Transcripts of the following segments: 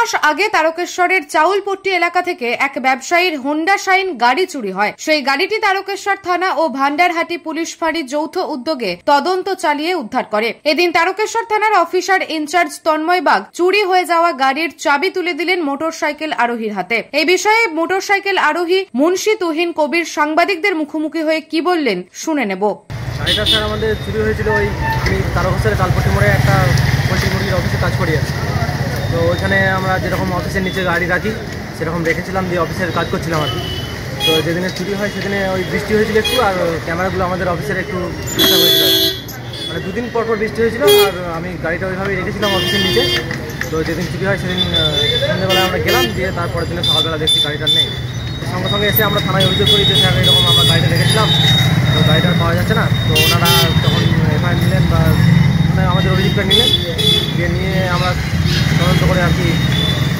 মাস আগে তারকেশ্বরের চাউলপট্টি এলাকা থেকে এক ব্যবসায়ীর হোন্ডা শাইন গাড়ি চুরি হয়। সেই গাড়িটি তারকেশ্বর থানা ও ভান্ডারহাটি পুলিশ ফাঁড়ির যৌথ উদ্যোগে তদন্ত চালিয়ে উদ্ধার করে। এদিন তারকেশ্বর থানার অফিসার ইনচার্জ তন্ময় বাগ চুরি হয়ে যাওয়া গাড়ির চাবি তুলে দিলেন মোটরসাইকেল আরোহীর হাতে। এই বিষয়ে মোটরসাইকেল আরোহী মুন্সি তুহিন কবির সাংবাদিকদের মুখোমুখি হয়ে কি বললেন শুনে নেব। গাড়িটা স্যার আমাদের চুরি হয়েছিল। আমি তারকেশ্বরের কালপট্টি মোড়ে একটা পোল্ট্রি মুরগির অফিসে কাজ করি আছি। তো ওইখানে আমরা যেরকম অফিসের নিচে গাড়ি রাখি সেরকম রেখেছিলাম, দিয়ে অফিসের কাজ করছিলাম আর কি। তো যেদিনে চুরি হয় সেদিনে ওই বৃষ্টি হয়েছিল একটু, আর ক্যামেরাগুলো আমাদের অফিসের একটু ডিস্টার্ব হয়েছিল, মানে দুদিন পর বৃষ্টি হয়েছিল। আর আমি গাড়িটা ওইভাবেই রেখেছিলাম অফিসের নিচে। তো যেদিন চুরি হয় সেদিন সন্ধ্যেবেলায় আমরা গেলাম, দিয়ে তারপরের দিনে সকালবেলা দেখছি গাড়িটা নেই। সঙ্গে সঙ্গে এসে আমরা থানায় অভিযোগ করি যে স্যার এরকম আমরা গাড়িটা রেখেছিলাম, তো গাড়িটা পাওয়া যাচ্ছে না। তো ওনারা তখন এফআইআর নিলেন বা আমাদের অভিযোগটা নিলেন, নিয়ে আমরা তদন্ত করে আর কি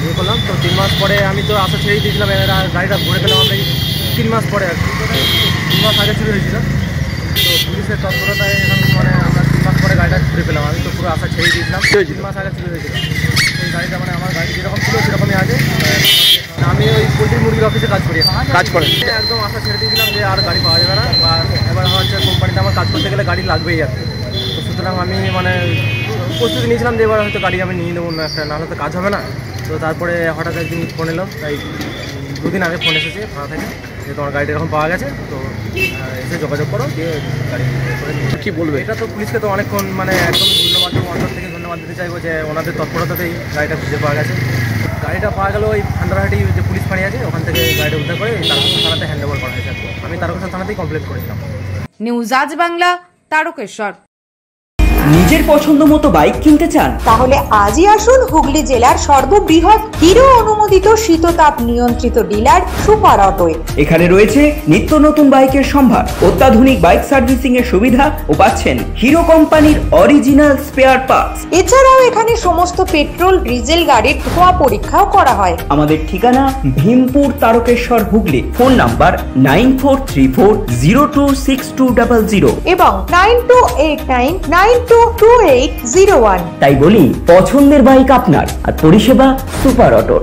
ইয়ে করলাম। তো 3 মাস পরে আমি তো আশা ছেড়েই দিয়েছিলাম, এরা গাড়িটা ঘুরে পেলাম আমরা 3 মাস পরে আর কি। 3 মাস আগে চুরি হয়েছিল। তো পুলিশের তৎপরতায় এখন মানে আমরা 3 মাস পরে গাড়িটা ঘুরে পেলাম। আমি তো পুরো আশা ছেড়েই দিয়েছিলাম। 3 মাস আগে চুরি হয়েছিল। এই গাড়িটা মানে আমার গাড়ি যেরকম ছিল সেরকমই আছে। আমি ওই পোল্ট্রি মুরগির অফিসে কাজ করেন। একদম আশা ছেড়ে দিয়েছিলাম যে আর গাড়ি পাওয়া যাবে না, বা এবার হচ্ছে কোম্পানিতে আমার কাজ করতে গেলে গাড়ি লাগবেই আর কি। তো সুতরাং আমি মানে প্রস্তুতি নিয়েছিলাম যে এবার হয়তো গাড়ি আমি নিয়ে নেবো না একটা, নাহলে তো কাজ হবে না। তো তারপরে হঠাৎ একদিন ফোন এলো, তাই 2 দিন আগে ফোন এসেছে থানা থেকে যে তোমার গাড়িটা এরকম পাওয়া গেছে, তো এসে যোগাযোগ করো, দিয়ে গাড়ি করে নিয়ে। কী বলবে? এটা তো পুলিশকে তো অনেকক্ষণ মানে একদম ধন্যবাদ, অন্তর থেকে ধন্যবাদ দিতে চাইবো যে ওনাদের তৎপরতাতেই গাড়িটা খুঁজে পাওয়া গেছে। গাড়িটা পাওয়া গেল ওই ভান্ডারহাটি যে পুলিশ ফাঁড়ি আছে ওখান থেকে গাড়িটা উদ্ধার করে তারকেশ্বর থানাতে হ্যান্ড ওভার করা হয়েছে। আমি তারকেশ্বর থানাতেই কমপ্লেন করেছিলাম। নিউজ আজ বাংলা, তারকেশ্বর। নিজের পছন্দ মতো বাইক কিনতে চান? তাহলে আজই আসুন হুগলি জেলার সর্ববৃহৎ হিরো অনুমোদিত শীততাপ নিয়ন্ত্রিত ডিলার সুপার অটোয়। এখানে রয়েছে নিত্য নতুন বাইকের সম্ভার, অত্যাধুনিক বাইক সার্ভিসিং এর সুবিধা ও পাচ্ছেন হিরো কোম্পানির অরিজিনাল স্পেয়ার পার্টস। এছাড়াও এখানে সমস্ত পেট্রোল ডিজেল গাড়ির ধোঁয়া পরীক্ষাও করা হয়। আমাদের ঠিকানা ভীমপুর, তারকেশ্বর, হুগলি। ফোন নাম্বার 9434026200 এবং 9289922801। তাই বলি, পছন্দের বাইক আপনার আর পরিষেবা সুপার অটোর।